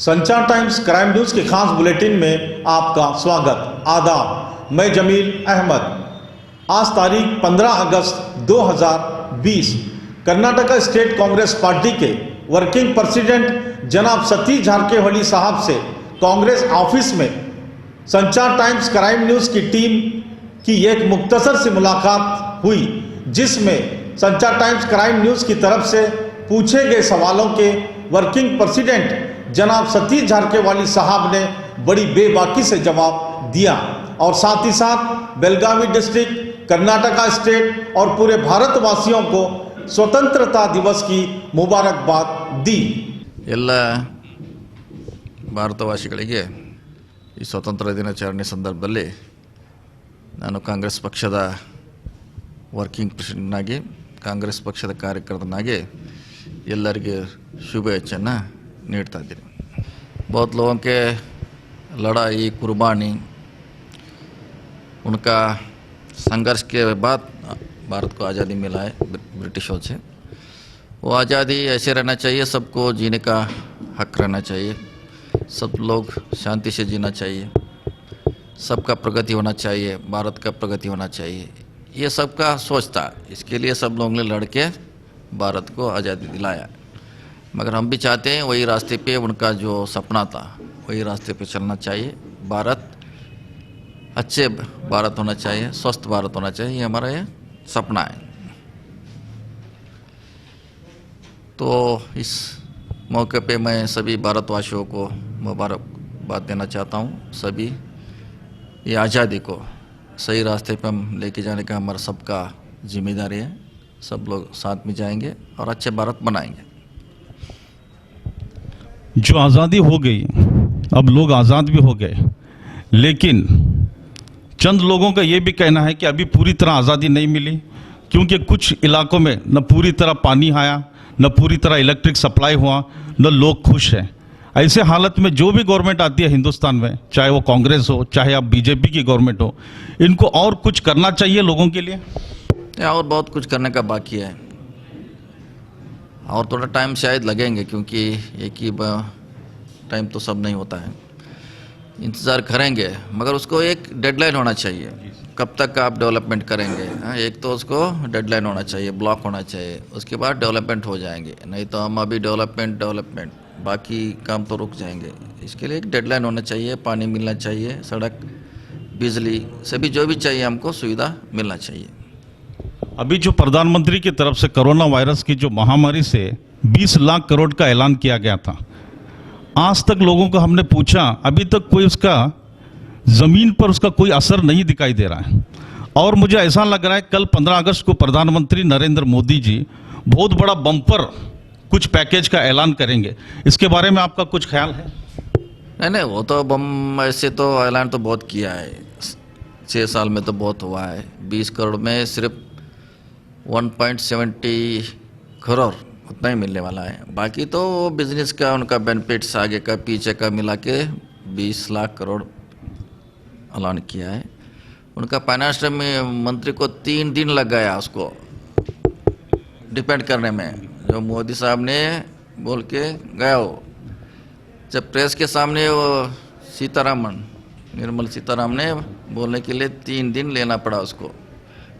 संचार times crime news के खास बुलेटिन में आपका स्वागत। आदाब, मैं जमील अहमद। आज तारीख 15 अगस्त 2020 कर्नाटका स्टेट कांग्रेस पार्टी के वर्किंग प्रेसिडेंट जनाब सतीश झारकेवली साहब से कांग्रेस ऑफिस में संचार टाइम्स क्राइम न्यूज की टीम की एक मुख्तसर सी मुलाकात हुई, जिसमें संचार टाइम्स क्राइम न्यूज की तरफ से पूछे गए सवालों के वर्किंग प्रेसिडेंट जनाब सतीश झारकेवली साहब ने बड़ी बेबाकी से जवाब दिया और साथ ही साथ बेलगावी डिस्ट्रिक्ट, कर्नाटका स्टेट और पूरे भारतवासियों को स्वतंत्रता दिवस की मुबारकबाद दी। ಎಲ್ಲ ಭಾರತವಾಸಿಗಳಿಗೆ ಈ ಸ್ವಾತಂತ್ರ್ಯ ದಿನಾಚರಣೆ ಸಂದರ್ಭದಲ್ಲಿ ನಾನು ಕಾಂಗ್ರೆಸ್ ಪಕ್ಷದ ವರ್ಕಿಂಗ್ ಪ್ರೆಸಿಡೆಂಟ್ ಆಗಿ, ಕಾಂಗ್ರೆಸ್ ಪಕ್ಷದ ಕಾರ್ಯಕರ್ತನಾಗಿ ಎಲ್ಲರಿಗೆ ಶುಭಾಶಯನ ನೀಡ್ತಾ ಇದ್ದೀನಿ। बहुत लोगों के लड़ाई, कुर्बानी, उनका संघर्ष के बाद भारत को आज़ादी मिला है ब्रिटिशों से। वो आज़ादी ऐसे रहना चाहिए, सबको जीने का हक रहना चाहिए, सब लोग शांति से जीना चाहिए, सबका प्रगति होना चाहिए, भारत का प्रगति होना चाहिए, ये सबका सोच था। इसके लिए सब लोगों ने लड़ के भारत को आज़ादी दिलाया। मगर हम भी चाहते हैं वही रास्ते पे, उनका जो सपना था वही रास्ते पे चलना चाहिए। भारत अच्छे भारत होना चाहिए, स्वस्थ भारत होना चाहिए, ये हमारा ये सपना है। तो इस मौके पे मैं सभी भारतवासियों को मुबारकबाद देना चाहता हूँ। सभी ये आज़ादी को सही रास्ते पे हम लेके जाने का हमारा सबका जिम्मेदारी है। सब लोग साथ में जाएंगे और अच्छे भारत बनाएंगे। जो आज़ादी हो गई, अब लोग आज़ाद भी हो गए, लेकिन चंद लोगों का ये भी कहना है कि अभी पूरी तरह आज़ादी नहीं मिली, क्योंकि कुछ इलाकों में न पूरी तरह पानी आया, न पूरी तरह इलेक्ट्रिक सप्लाई हुआ, न लोग खुश हैं। ऐसे हालत में जो भी गवर्नमेंट आती है हिंदुस्तान में, चाहे वो कांग्रेस हो, चाहे अब बीजेपी की गवर्नमेंट हो, इनको और कुछ करना चाहिए लोगों के लिए। और बहुत कुछ करने का बाकी है और थोड़ा टाइम शायद लगेंगे, क्योंकि एक ही टाइम तो सब नहीं होता है। इंतज़ार करेंगे, मगर उसको एक डेडलाइन होना चाहिए, कब तक आप डेवलपमेंट करेंगे। एक तो उसको डेडलाइन होना चाहिए, ब्लॉक होना चाहिए, उसके बाद डेवलपमेंट हो जाएंगे। नहीं तो हम अभी डेवलपमेंट बाकी काम तो रुक जाएंगे। इसके लिए एक डेडलाइन होना चाहिए, पानी मिलना चाहिए, सड़क, बिजली, सभी जो भी चाहिए हमको सुविधा मिलना चाहिए। अभी जो प्रधानमंत्री की तरफ से कोरोना वायरस की जो महामारी से 20 लाख करोड़ का ऐलान किया गया था, आज तक लोगों को हमने पूछा, अभी तक कोई उसका ज़मीन पर उसका कोई असर नहीं दिखाई दे रहा है। और मुझे ऐसा लग रहा है कल 15 अगस्त को प्रधानमंत्री नरेंद्र मोदी जी बहुत बड़ा बम्पर कुछ पैकेज का ऐलान करेंगे। इसके बारे में आपका कुछ ख्याल है? नहीं, वो तो बम ऐसे तो ऐलान तो बहुत किया है, 6 साल में तो बहुत हुआ है। 20 करोड़ में सिर्फ 1.70 करोड़ उतना ही मिलने वाला है। बाकी तो बिजनेस का उनका बेनिफिट्स आगे का पीछे का मिला के 20 लाख करोड़ ऐलान किया है। उनका फाइनेंस में मंत्री को 3 दिन लग गया उसको डिपेंड करने में, जो मोदी साहब ने बोल के गया हो। जब प्रेस के सामने वो निर्मला सीतारामन ने बोलने के लिए 3 दिन लेना पड़ा उसको।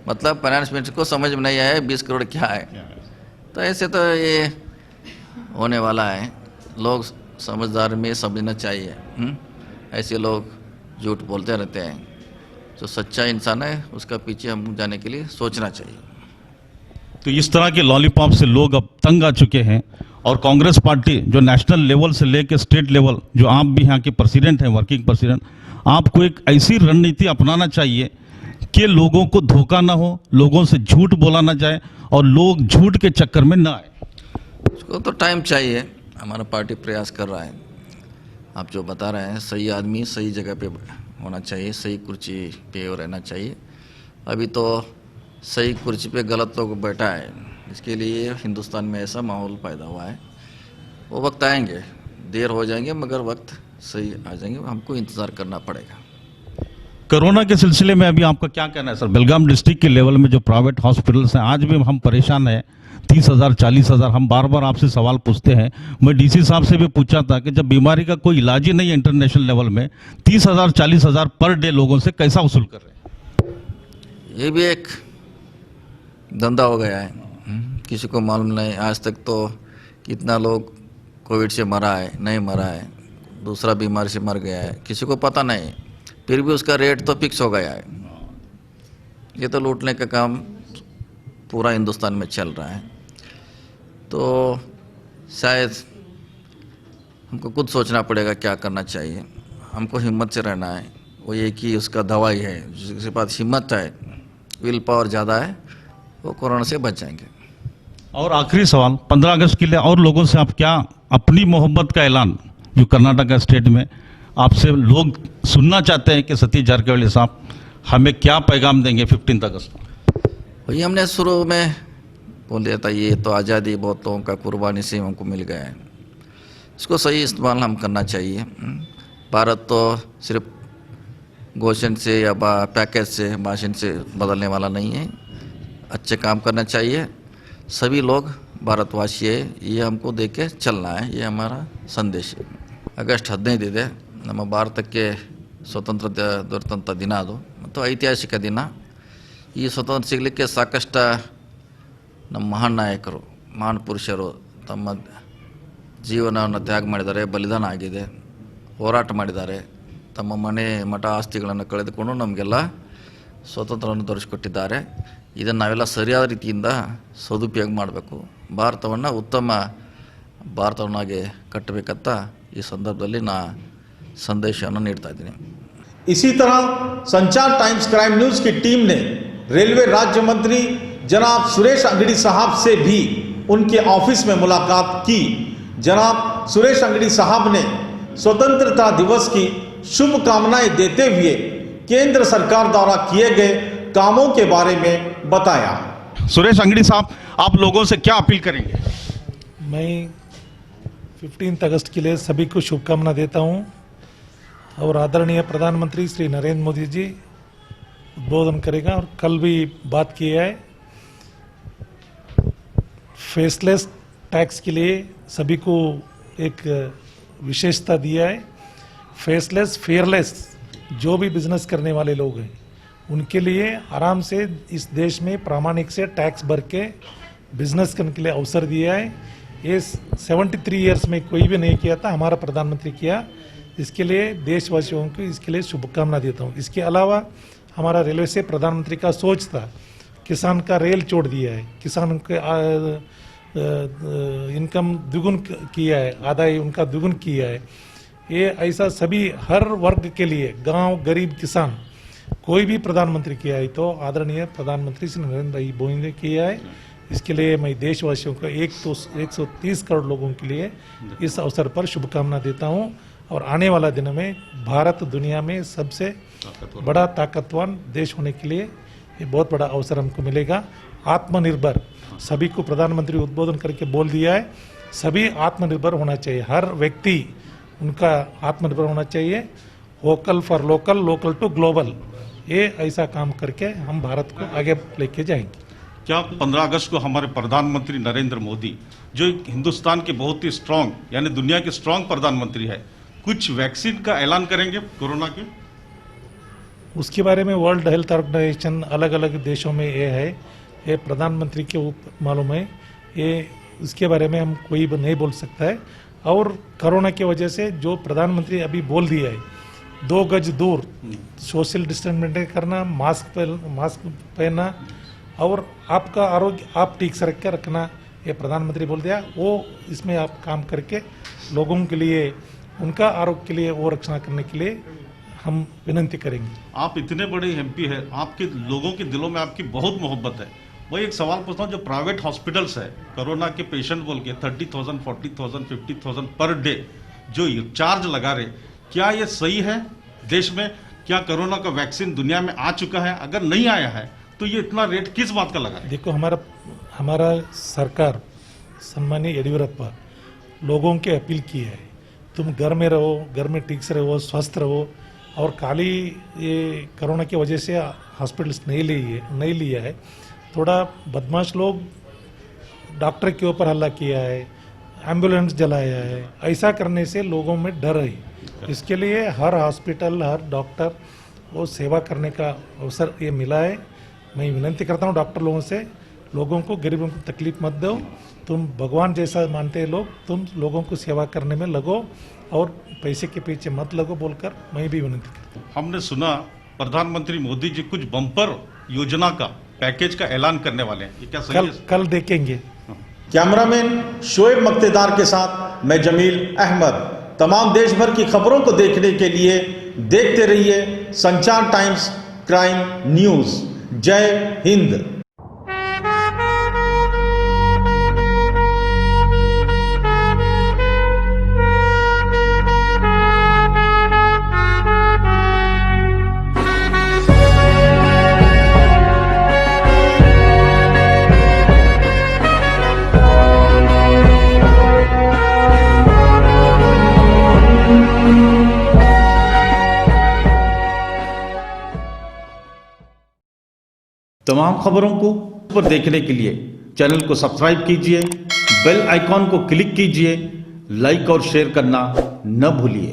मतलब फाइनेंस मिनिस्टर को समझ में नहीं आया 20 करोड़ क्या है। तो ऐसे तो ये होने वाला है, लोग समझदार में समझना चाहिए। ऐसे लोग झूठ बोलते रहते हैं। जो सच्चा इंसान है उसका पीछे हम जाने के लिए सोचना चाहिए। तो इस तरह के लॉलीपॉप से लोग अब तंग आ चुके हैं और कांग्रेस पार्टी जो नेशनल लेवल से लेकर स्टेट लेवल, जो आप भी यहाँ के प्रेसिडेंट हैं, वर्किंग प्रेसिडेंट, आपको एक ऐसी रणनीति अपनाना चाहिए कि लोगों को धोखा ना हो, लोगों से झूठ बोला ना जाए और लोग झूठ के चक्कर में ना आए। उसको तो टाइम चाहिए। हमारा पार्टी प्रयास कर रहा है। आप जो बता रहे हैं, सही आदमी सही जगह पे होना चाहिए, सही कुर्सी पे रहना चाहिए। अभी तो सही कुर्सी पे गलत लोग बैठा है, इसके लिए हिंदुस्तान में ऐसा माहौल पैदा हुआ है। वो वक्त आएंगे, देर हो जाएंगे, मगर वक्त सही आ जाएंगे, हमको इंतज़ार करना पड़ेगा। कोरोना के सिलसिले में अभी आपका क्या कहना है सर? बेलगाम डिस्ट्रिक्ट के लेवल में जो प्राइवेट हॉस्पिटल्स हैं आज भी हम परेशान हैं। 30,000 40,000 हम बार बार आपसे सवाल पूछते हैं। मैं डीसी साहब से भी पूछा था कि जब बीमारी का कोई इलाज ही नहीं है इंटरनेशनल लेवल में, 30,000 40,000 पर डे लोगों से कैसा वसूल कर रहे हैं? ये भी एक धंधा हो गया है। किसी को मालूम नहीं आज तक तो कितना लोग कोविड से मरा है, नहीं मरा है, दूसरा बीमारी से मर गया है, किसी को पता नहीं। फिर भी उसका रेट तो फिक्स हो गया है। ये तो लूटने का काम पूरा हिंदुस्तान में चल रहा है। तो शायद हमको खुद सोचना पड़ेगा क्या करना चाहिए। हमको हिम्मत से रहना है। वो ये कि उसका दवाई है, जिसके पास हिम्मत है, विल पावर ज़्यादा है, वो कोरोना से बच जाएंगे। और आखिरी सवाल, 15 अगस्त के लिए और लोगों से आप क्या अपनी मोहब्बत का ऐलान जो कर्नाटक स्टेट में आपसे लोग सुनना चाहते हैं कि सतीश जारकिहोली साहब हमें क्या पैगाम देंगे 15 अगस्त को? वही हमने शुरू में बोल दिया था, ये तो आज़ादी बहुत लोगों का कुर्बानी से हमको मिल गया है। इसको सही इस्तेमाल हम करना चाहिए। भारत तो सिर्फ घोषण से या पैकेज से, भाषण से बदलने वाला नहीं है। अच्छे काम करना चाहिए। सभी लोग भारतवासी है, ये हमको देख के चलना है। ये हमारा संदेश है। ಆಗಸ್ಟ್ 15 ಇದೆ ನಮ್ಮ ಭಾರತಕ್ಕೆ ಸ್ವತಂತ್ರ ದೊರೆತಂಥ ದಿನ ಅದು, ಮತ್ತು ಐತಿಹಾಸಿಕ ದಿನ. ಈ ಸ್ವತಂತ್ರ ಸಿಗಲಿಕ್ಕೆ ಸಾಕಷ್ಟು ನಮ್ಮ ಮಹಾನ್ ನಾಯಕರು, ಮಹಾನ್ ಪುರುಷರು ತಮ್ಮ ಜೀವನವನ್ನು ತ್ಯಾಗ ಮಾಡಿದ್ದಾರೆ, ಬಲಿದಾನ ಆಗಿದೆ, ಹೋರಾಟ ಮಾಡಿದ್ದಾರೆ, ತಮ್ಮ ಮನೆ ಮಠ ಆಸ್ತಿಗಳನ್ನು ಕಳೆದುಕೊಂಡು ನಮಗೆಲ್ಲ ಸ್ವಾತಂತ್ರ್ಯವನ್ನು ದೊರಕಿಸಿಕೊಟ್ಟಿದ್ದಾರೆ. ಇದನ್ನು ನಾವೆಲ್ಲ ಸರಿಯಾದ ರೀತಿಯಿಂದ ಸದುಪಯೋಗ ಮಾಡಬೇಕು. ಭಾರತವನ್ನು ಉತ್ತಮ ಭಾರತವನ್ನಾಗಿ ಕಟ್ಟಬೇಕಂತ ಈ ಸಂದರ್ಭದಲ್ಲಿ ನಾ ಸಂದೇಶವನ್ನು ನೀಡ್ತಾ ಇದ್ದೀನಿ. इसी तरह संचार टाइम्स क्राइम न्यूज की टीम ने रेलवे राज्य मंत्री जनाब सुरेश अंगड़ी साहब से भी उनके ऑफिस में मुलाकात की. जनाब सुरेश अंगड़ी साहब ने स्वतंत्रता दिवस की शुभकामनाएं देते हुए केंद्र सरकार द्वारा किए गए कामों के बारे में बताया. सुरेश अंगड़ी साहब, आप लोगों से क्या अपील करेंगे? मैं 15 अगस्त के लिए सभी को शुभकामना देता हूं और आदरणीय प्रधानमंत्री श्री नरेंद्र मोदी जी उद्बोधन करेगा और कल भी बात किया है। फेसलेस टैक्स के लिए सभी को एक विशेषता दिया है। फेसलेस फेयरलेस जो भी बिजनेस करने वाले लोग हैं उनके लिए आराम से इस देश में प्रामाणिक से टैक्स भर के बिजनेस करने के लिए अवसर दिया है। ये 73 इयर्स में कोई भी नहीं किया था, हमारा प्रधानमंत्री किया। इसके लिए देशवासियों को इसके लिए शुभकामना देता हूँ। इसके अलावा हमारा रेलवे से प्रधानमंत्री का सोच था, किसान का रेल छोड़ दिया है, किसान के इनकम द्विगुण किया है, आदाय उनका द्विगुण किया है। ये ऐसा सभी हर वर्ग के लिए, गांव गरीब किसान कोई भी प्रधानमंत्री किया है तो आदरणीय प्रधानमंत्री श्री नरेंद्र भाई मोदी ने किया है। इसके लिए मैं देशवासियों को 130 करोड़ लोगों के लिए इस अवसर पर शुभकामना देता हूं और आने वाला दिन में भारत दुनिया में सबसे बड़ा ताकतवान देश होने के लिए ये बहुत बड़ा अवसर हमको मिलेगा। आत्मनिर्भर सभी को प्रधानमंत्री उद्बोधन करके बोल दिया है, सभी आत्मनिर्भर होना चाहिए। हर व्यक्ति उनका आत्मनिर्भर होना चाहिए। Vocal for local, local to global, ये ऐसा काम करके हम भारत को आगे लेके जाएंगे। क्या 15 अगस्त को हमारे प्रधानमंत्री नरेंद्र मोदी, जो हिंदुस्तान के बहुत ही स्ट्रांग यानी दुनिया के स्ट्रांग प्रधानमंत्री है, कुछ वैक्सीन का ऐलान करेंगे कोरोना के? उसके बारे में वर्ल्ड हेल्थ ऑर्गेनाइजेशन अलग अलग देशों में ये है, ये प्रधानमंत्री के मालूम है। ये उसके बारे में हम कोई नहीं बोल सकता है। और कोरोना की वजह से जो प्रधानमंत्री अभी बोल दिया है, 2 गज दूर, सोशल डिस्टेंस मेंटेन करना, मास्क पहनना और आपका आरोग्य आप ठीक से रख के रखना, ये प्रधानमंत्री बोल दिया। वो इसमें आप काम करके लोगों के लिए, उनका आरोग्य के लिए वो रक्षा करने के लिए हम विनती करेंगे। आप इतने बड़े एमपी है, आपके लोगों के दिलों में आपकी बहुत मोहब्बत है। वही एक सवाल पूछता हूँ, जो प्राइवेट हॉस्पिटल्स है कोरोना के पेशेंट बोल के 30,000 40,000 50,000 पर डे जो चार्ज लगा रहे, क्या ये सही है देश में? क्या कोरोना का वैक्सीन दुनिया में आ चुका है? अगर नहीं आया है तो ये इतना रेट किस बात का लगा है? देखो हमारा सरकार सम्मानीय येडियुरप्पा लोगों के अपील की है, तुम घर में रहो, घर में ठीक से रहो, स्वस्थ रहो, और खाली ये कोरोना की वजह से हॉस्पिटल्स नहीं लिया है, थोड़ा बदमाश लोग डॉक्टर के ऊपर हल्ला किया है, एम्बुलेंस जलाया है, ऐसा करने से लोगों में डर है। इसके लिए हर हॉस्पिटल, हर डॉक्टर वो सेवा करने का अवसर ये मिला है। मैं विनती करता हूँ डॉक्टर लोगों से, लोगों को, गरीबों को तकलीफ मत दो, तुम भगवान जैसा मानते लोग, तुम लोगों को सेवा करने में लगो और पैसे के पीछे मत लगो बोलकर मैं भी विनती करता हूँ। हमने सुना प्रधानमंत्री मोदी जी कुछ बम्पर योजना का पैकेज का ऐलान करने वाले हैं, ये क्या सही है? कल देखेंगे। कैमरामैन शोएब मक्तेदार के साथ मैं जमील अहमद। तमाम देश भर की खबरों को देखने के लिए देखते रहिए संचार टाइम्स क्राइम न्यूज। जय हिंद। तमाम खबरों को पर देखने के लिए चैनल को सब्सक्राइब कीजिए, बेल आइकॉन को क्लिक कीजिए, लाइक और शेयर करना न भूलिए।